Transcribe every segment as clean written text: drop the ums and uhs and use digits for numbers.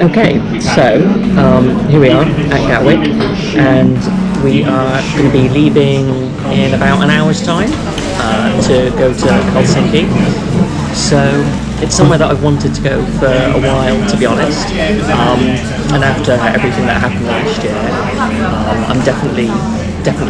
Okay, so here we are at Gatwick, and we are going to be leaving in about an hour's time to go to Helsinki. So it's somewhere that I've wanted to go for a while, to be honest. And after everything that happened last year, I'm definitely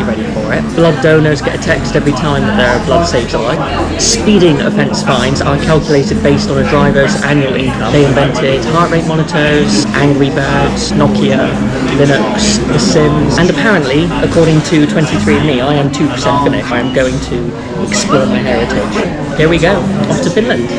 ready for it. Blood donors get a text every time that their blood saves a life. Speeding offence fines are calculated based on a driver's annual income. They invented heart rate monitors, Angry Birds, Nokia, Linux, The Sims, and apparently, according to 23andMe, I am 2% Finnish. I am going to explore my heritage. Here we go, off to Finland.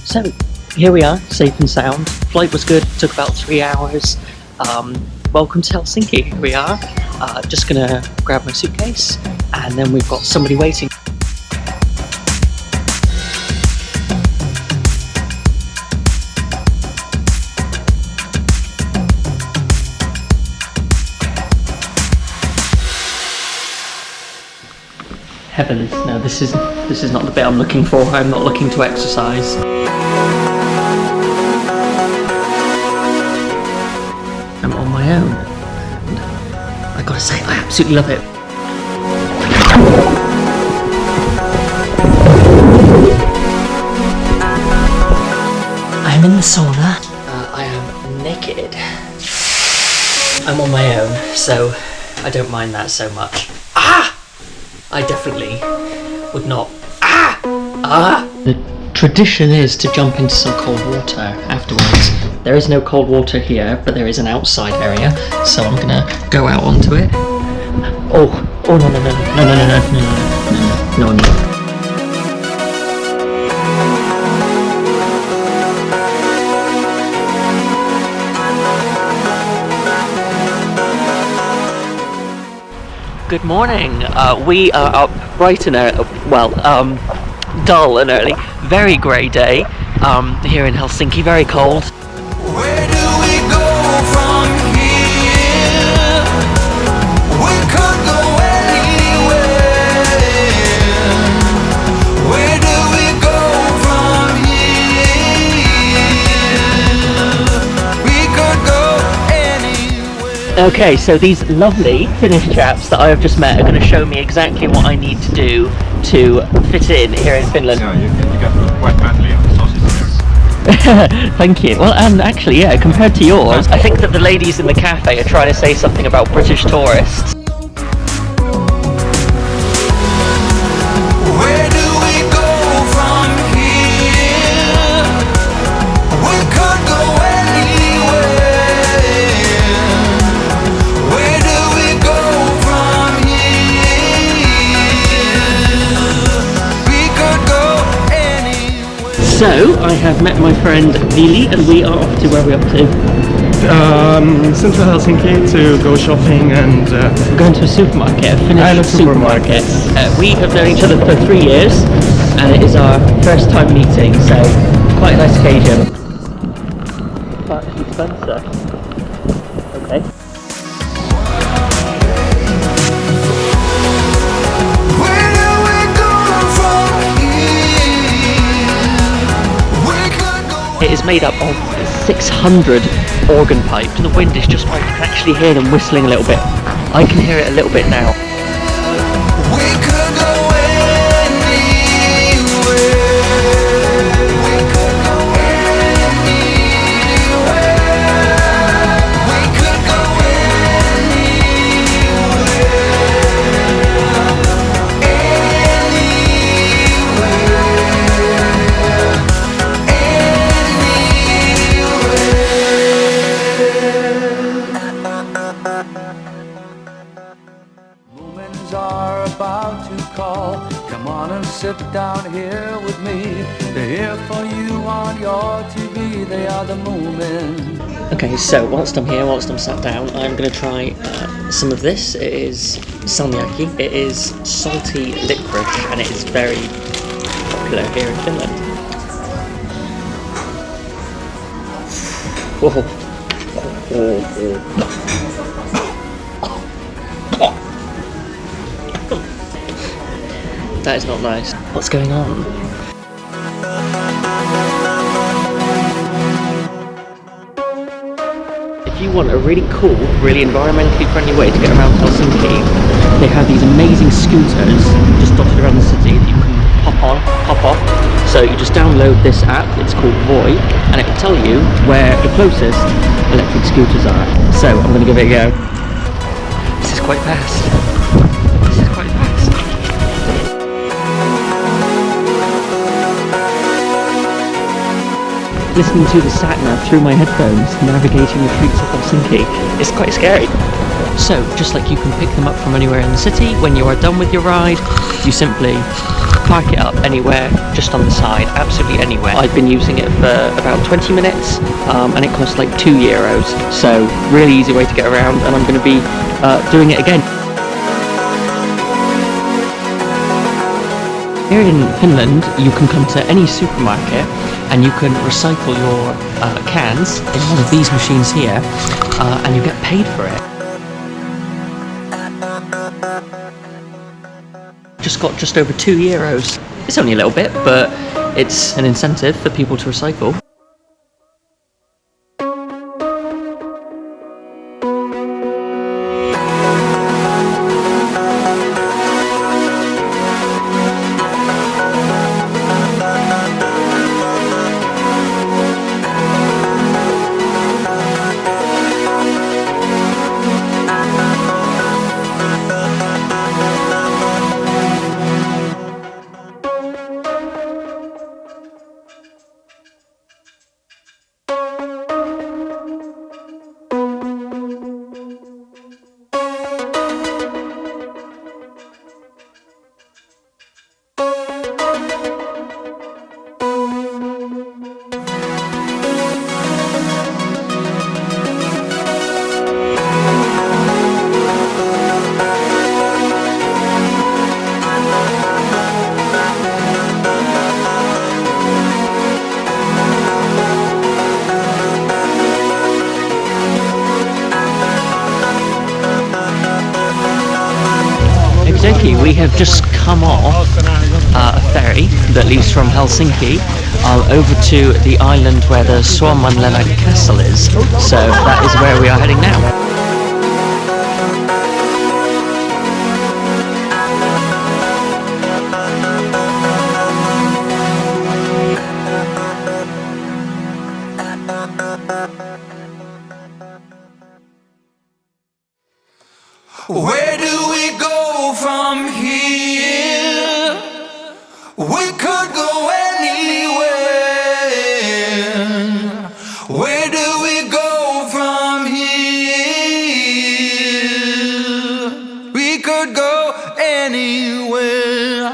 So, here we are, safe and sound. Flight was good, took about 3 hours. Welcome to Helsinki, here we are. Just gonna grab my suitcase, and then we've got somebody waiting. Heavens, no, this is not the bit I'm looking for. I'm not looking to exercise. I'm on my own. And I gotta say, I absolutely love it. I am in the sauna. I am naked. I'm on my own, so I don't mind that so much. I definitely would not. The tradition is to jump into some cold water afterwards. There is no cold water here, but there is an outside area, so I'm gonna go out onto it. Oh no. Good morning. We are up bright and dull and early. Very grey day here in Helsinki. Very cold. Where do we go from here? We could go anywhere. Where do we go from here? We could go anywhere. Okay, so these lovely Finnish chaps that I have just met are going to show me exactly what I need to do to fit in here in Finland. Yeah, you got quite badly on the sausage. Thank you. Well, and actually, yeah, compared to yours, I think that the ladies in the cafe are trying to say something about British tourists. Where do we go from here? We could go anywhere. Where do we go from here? We could go anywhere. So, I have met my friend Vili, and we are off to where we're up to. Central Helsinki to go shopping and We're going to a supermarket, a Finnish supermarket. We have known each other for 3 years, and it is our first time meeting, so quite a nice occasion. But Spencer. Okay. Where do we go from here? We could go. It is made up of 600 organ pipes, and the wind is just right. You can actually hear them whistling a little bit. I can hear it a little bit now. We could go anywhere. We could go anywhere. We could go Moments are about to call. Come on and sit down here with me. They're here for you on your TV. They are the moments. Okay, so whilst I'm here, whilst I'm sat down, I'm going to try some of this. It is salmiakki. It is salty licorice, and it is very popular here in Finland. That is not nice. What's going on? If you want a really cool, really environmentally friendly way to get around Helsinki, they have these amazing scooters just dotted around the city that you can hop on, hop off. So you just download this app, it's called Voi, and it will tell you where the closest electric scooters are. So I'm going to give it a go. This is quite fast. This is quite fast. Listening to the sat-nav through my headphones, navigating the streets of Helsinki, it's quite scary. So, just like you can pick them up from anywhere in the city, when you are done with your ride, you simply park it up anywhere, just on the side, absolutely anywhere. I've been using it for about 20 minutes, and it costs like €2. So, really easy way to get around, and I'm going to be doing it again. Here in Finland, you can come to any supermarket and you can recycle your cans in one of these machines here, and you get paid for it. Just got just over €2. It's only a little bit, but it's an incentive for people to recycle. We have just come off a ferry that leaves from Helsinki over to the island where the Suomenlinna castle is. So that is where we are heading now. Where do we go from here? We could go anywhere. Where do we go from here? We could go anywhere.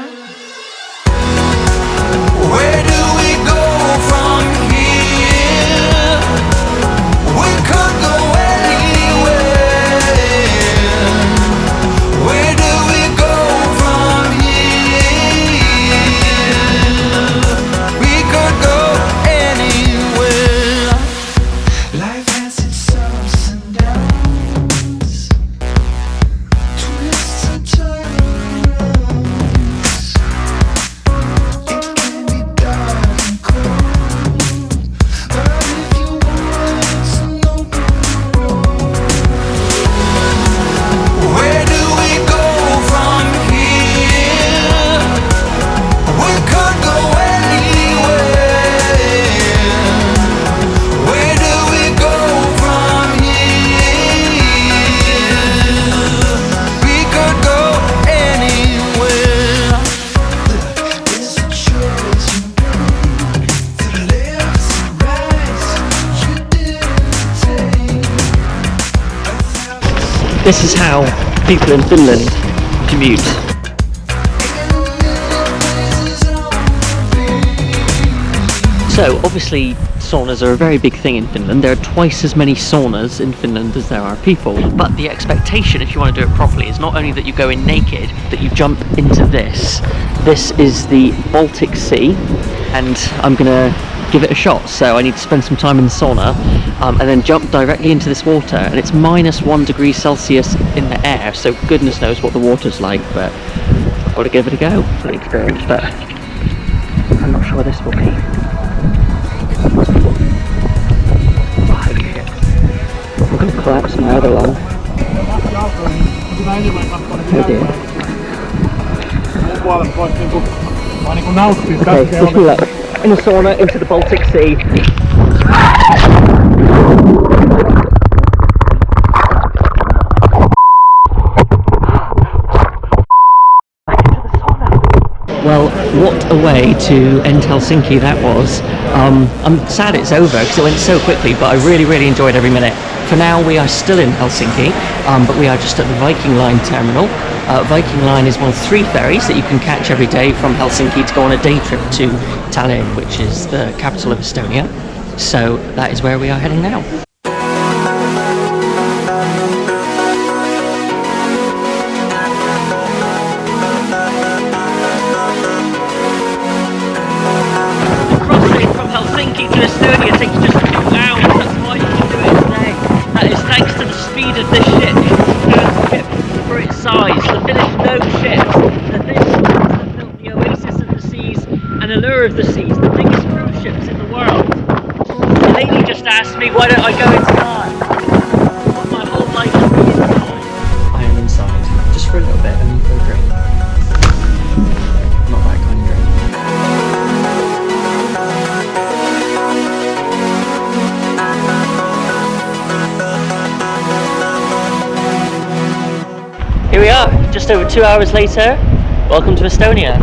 Where do we go from here? We could go anywhere. Where do we go from here? We could go anywhere. Life has its ups and downs, twists and turns. It can be dark and cold, but if you want an open road, where do we go from here? We could go anywhere. Where do we go from here? We could go anywhere. There's a choice you make, to the left and right. You didn't take. This is how people in Finland commute. So obviously saunas are a very big thing in Finland. There are twice as many saunas in Finland as there are people. But the expectation, if you want to do it properly, is not only that you go in naked, that you jump into this. This is the Baltic Sea, and I'm gonna give it a shot. So I need to spend some time in the sauna and then jump directly into this water, and it's -1 degree Celsius in the air, so goodness knows what the water's like, but I've got to give it a go for the experience, but I'm not sure this will be. Oh, shit. I'm going to collapse my other lung. Oh dear. Okay, wish me luck. In the sauna, into the Baltic Sea. Well, what a way to end Helsinki that was. I'm sad it's over because it went so quickly, but I really enjoyed every minute. For now, we are still in Helsinki, but we are just at the Viking Line terminal. Viking Line is one of 3 ferries that you can catch every day from Helsinki to go on a day trip to Tallinn, which is the capital of Estonia. So that is where we are heading now. Crossing from Helsinki to Estonia takes just 2 hours. That's why you can do it today. That is thanks to the speed of this ship. For its size, the Finnish no ships, the Finnish ones that built the Oasis of the Seas and Allure of the Seas, the biggest cruise ships in the world. The lady just asked me, why don't I go inside? What my whole life to be inside. I am inside, just for a little bit, and for a drink. Not that kind of drink. Here we are, just over 2 hours later. Welcome to Estonia.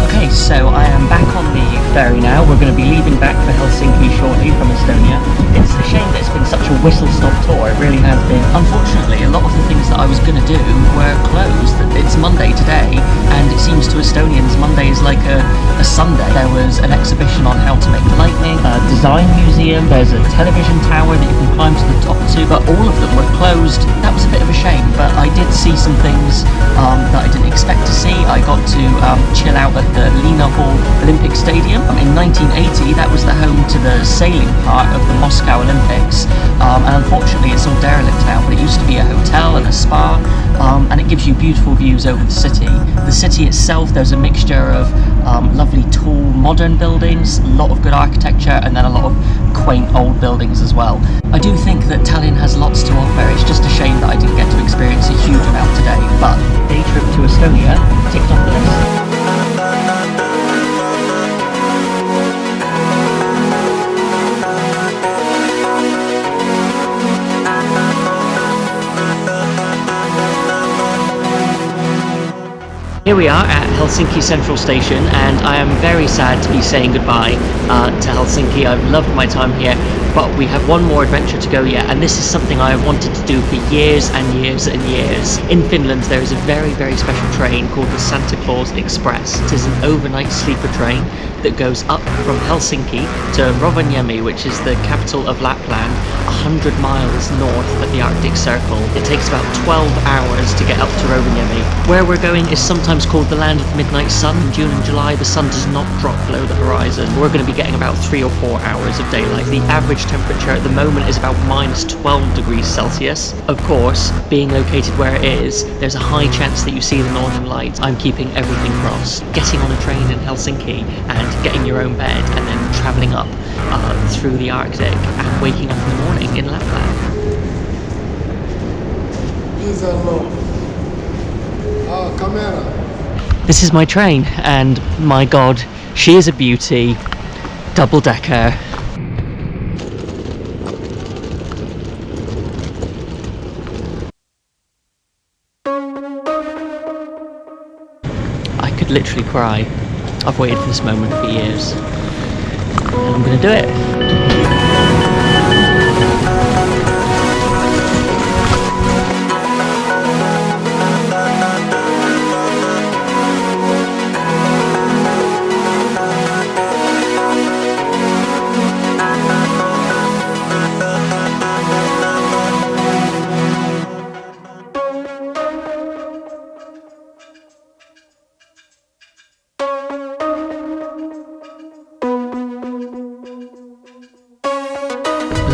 Okay, so I am back on the ferry now. We're going to be leaving back for Helsinki shortly from Estonia. It's a shame that it's been such a whistle-stop tour, it really has been. Unfortunately, a lot of the things that I was going to do were closed. It's Monday today, and it seems to Estonians Monday is like a Sunday. There was an exhibition on how to make lightning, a design museum, there's a television tower that you can climb to the top to, but all of them were closed. That was a bit of a shame, but I did see some things that I didn't expect to see. I got to chill out at the Lina Hall Olympic Stadium. In 1980, that was the home to the sailing part of the Moscow Olympics, and unfortunately it's all derelict now, but it used to be a hotel and a spa, and it gives you beautiful views over the city. The city itself, there's a mixture of lovely tall modern buildings, a lot of good architecture, and then a lot of quaint old buildings as well. I do think that Tallinn has lots to offer. It's just a shame that I didn't get to experience a huge amount today, but day trip to Estonia ticked off the list. Here we are at Helsinki Central Station, and I am very sad to be saying goodbye to Helsinki. I've loved my time here, but we have one more adventure to go yet, and this is something I have wanted to do for years and years and years. In Finland there is a very special train called the Santa Claus Express. It is an overnight sleeper train that goes up from Helsinki to Rovaniemi, which is the capital of Lapland, 100 miles north of the Arctic Circle. It takes about 12 hours to get up to Rovaniemi. Where we're going is sometimes called the land of the midnight sun. In June and July the sun does not drop below the horizon. We're going to be getting about 3 or 4 hours of daylight. The average temperature at the moment is about -12 degrees Celsius. Of course, being located where it is, there's a high chance that you see the northern lights. I'm keeping everything crossed. Getting on a train in Helsinki and getting your own bed and then travelling up through the Arctic and waking up in the morning in Lapland. This is my train, and my god, she is a beauty. Double decker. I could literally cry. I've waited for this moment for years, and I'm gonna do it.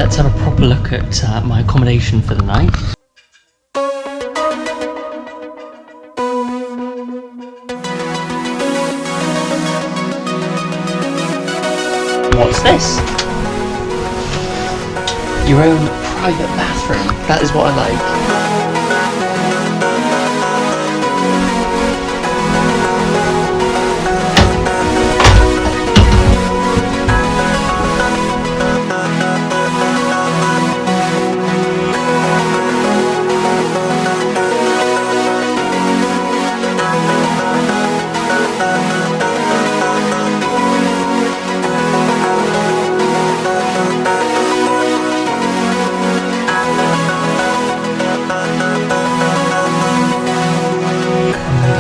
let's have a proper look at my accommodation for the night. What's this? Your own private bathroom. That is what I like.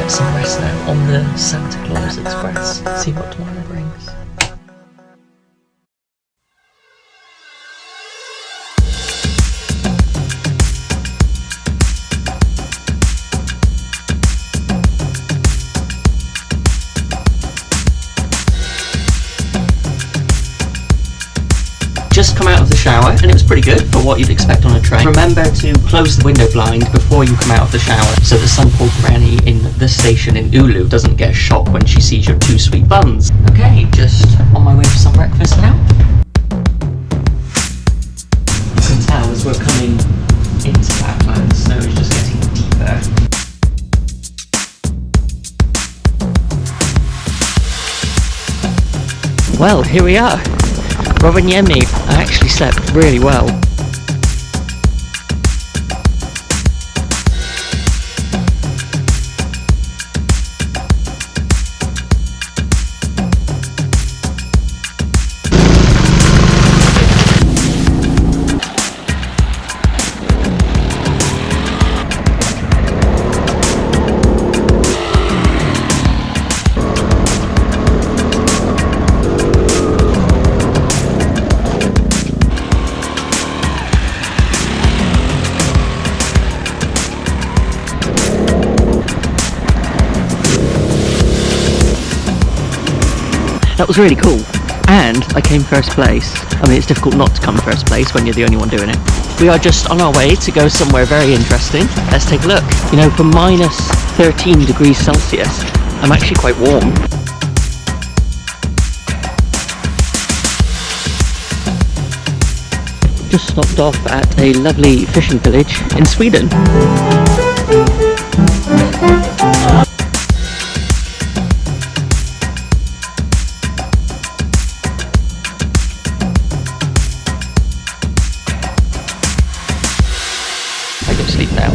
Some rest now on the Santa Claus Express. See what tomorrow brings. Just come out of the shower and it was pretty good for what you'd expect on a train. Remember to close the window blind before you come out of the shower so that some poor granny in the station in Oulu doesn't get a shock when she sees your 2 sweet buns. Okay, just on my way for some breakfast now. You can tell as we're coming into Lapland, the snow is just getting deeper. Well, here we are. Rovaniemi. I actually slept really well. That was really cool, and I came first place. I mean, it's difficult not to come first place when you're the only one doing it. We are just on our way to go somewhere very interesting. Let's take a look. You know, for minus 13 degrees Celsius, I'm actually quite warm. Just stopped off at a lovely fishing village in Sweden. I go to sleep now.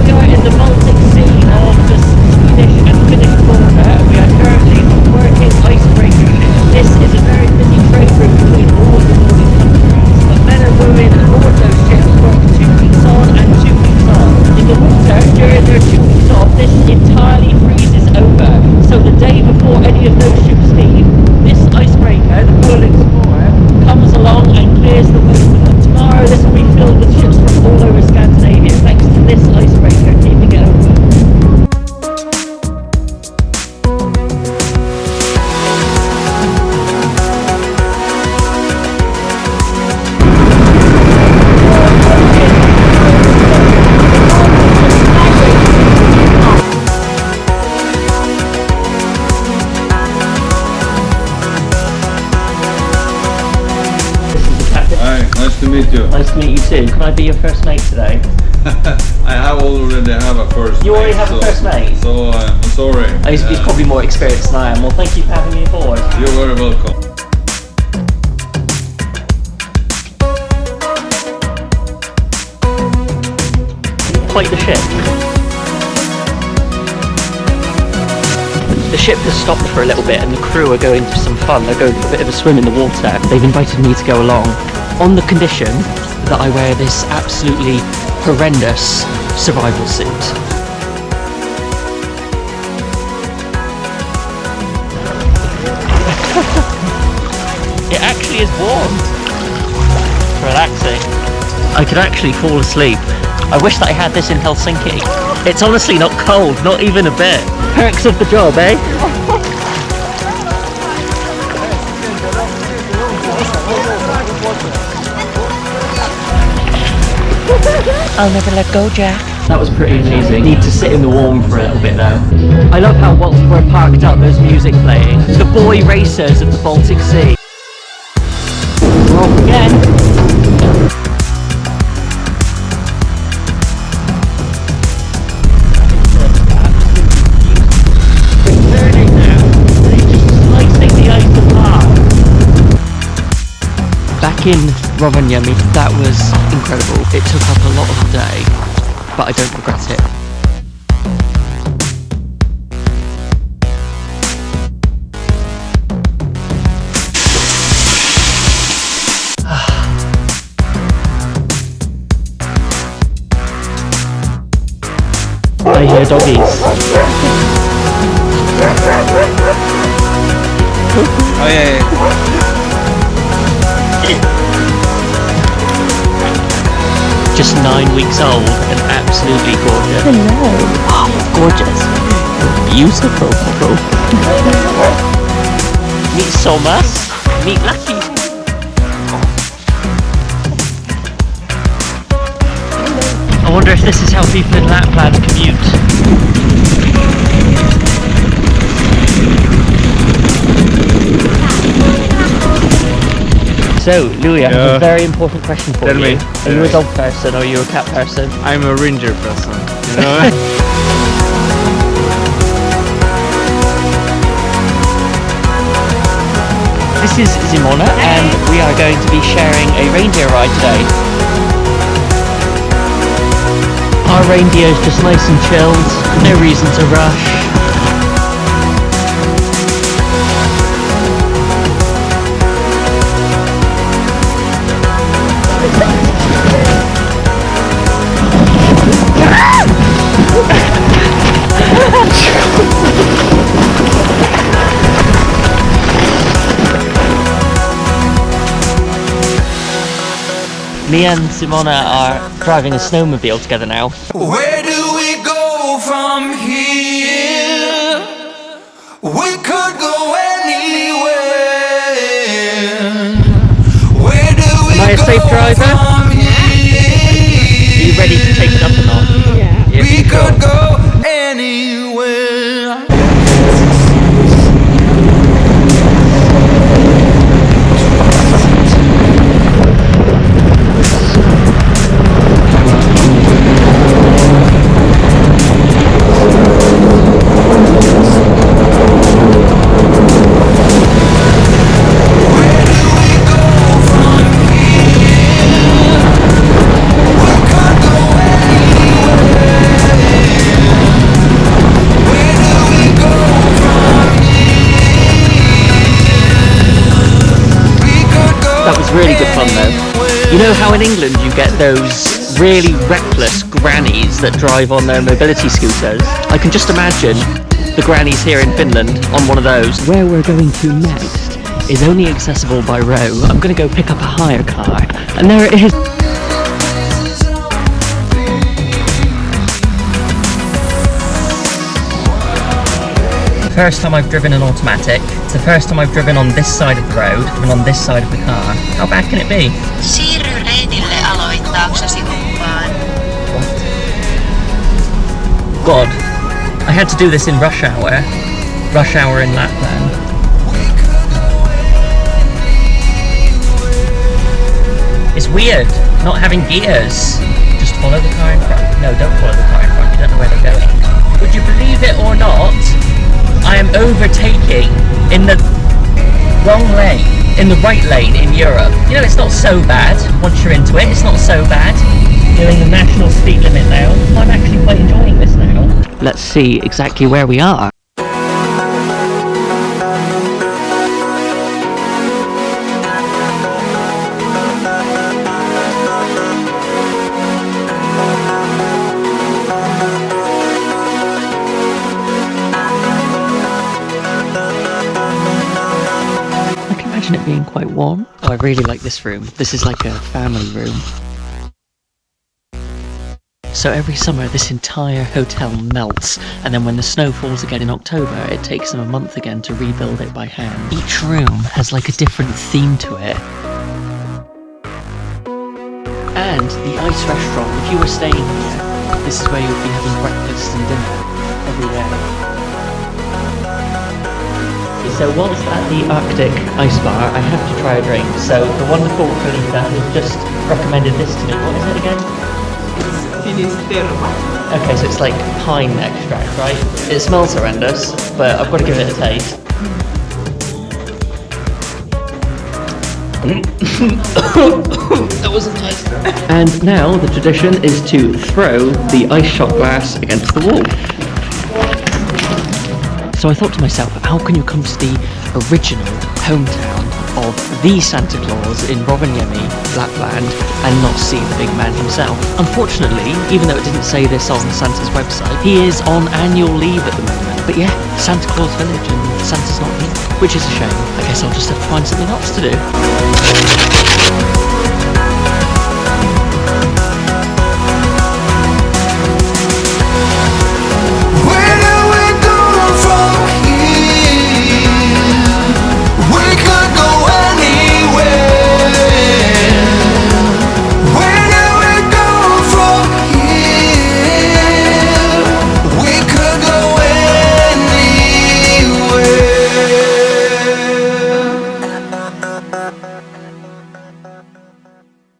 We are in the Baltic Sea of the Swedish and Finnish border. We are currently working icebreaker ships. This is a very busy trade route between all of the Nordic countries. But men and women aboard those ships work 2 weeks on and 2 weeks off. In the winter, during their 2 weeks off, this entirely freezes over. So the day before any of those ships leave, this icebreaker, the World Explorer, comes along and clears the way for them. Tomorrow this will be filled with ships from all over Scandinavia thanks to this icebreaker keeping it open. Nice to meet you. Nice to meet you too. Can I be your first mate today? I already have a first You already mate, have a first mate? So I'm sorry. He's probably more experienced than I am. Well, thank you for having me aboard. You're very welcome. Quite the ship. The ship has stopped for a little bit and the crew are going for some fun. They're going for a bit of a swim in the water. They've invited me to go along on the condition that I wear this absolutely horrendous survival suit. It actually is warm. It's relaxing. I could actually fall asleep. I wish that I had this in Helsinki. It's honestly not cold, not even a bit. Perks of the job, eh? I'll never let go, Jack. That was pretty amazing. Need to sit in the warm for a little bit though. I love how whilst we're parked up there's music playing. The boy racers of the Baltic Sea. We're off again. Back in Rovaniemi, that was incredible. It took up a lot of the day, but I don't regret it. I hear doggies. Oh yeah. Just 9 weeks old and absolutely gorgeous. Hello. Oh, gorgeous. Beautiful. Meet Somas. Meet Lucky. I wonder if this is how people in Lapland commute. So, Louis, I have a very important question for you. Are you a dog person or are you a cat person? I'm a ranger person, you know? This is Simona and we are going to be sharing a reindeer ride today. Our reindeer is just nice and chilled, no reason to rush. Me and Simona are driving a snowmobile together now. Where do we go from here? We could go anywhere. Where do we Am I a safe driver? from here? Are you ready to take it up or not? Yeah. We could go anywhere. That was really good fun though. You know how in England you get those really reckless grannies that drive on their mobility scooters? I can just imagine the grannies here in Finland on one of those. Where we're going to next is only accessible by row. I'm going to go pick up a hire car and there it is. First time I've driven an automatic. It's the first time I've driven on this side of the road and on this side of the car. How bad can it be? Siirry reitille aloittaaksesi kumpaan. God, I had to do this in rush hour. Rush hour in Lapland. It's weird not having gears. Just follow the car in front. No, don't follow the car in front. You don't know where they're going. Would you believe it or not? I am overtaking in the wrong lane, in the right lane in Europe. You know, it's not so bad once you're into it. It's not so bad. Doing the national speed limit now. I'm actually quite enjoying this now. Let's see exactly where we are. It being quite warm. Oh, I really like this room. This is like a family room. So every summer this entire hotel melts, and then when the snow falls again in October, it takes them a month again to rebuild it by hand. Each room has like a different theme to it. And the ice restaurant, if you were staying here, this is where you would be having breakfast and dinner every day. So whilst at the Arctic Ice Bar, I have to try a drink. So the wonderful Kalita has just recommended this to me. What is it again? Finnish Lapland. Okay, so it's like pine extract, right? It smells horrendous, but I've got to give it a taste. That wasn't nice. And now the tradition is to throw the ice shot glass against the wall. So I thought to myself, how can you come to the original hometown of the Santa Claus in Rovaniemi, Lapland, and not see the big man himself? Unfortunately, even though it didn't say this on Santa's website, he is on annual leave at the moment. But yeah, Santa Claus Village, and Santa's not here, which is a shame. I guess I'll just have to find something else to do.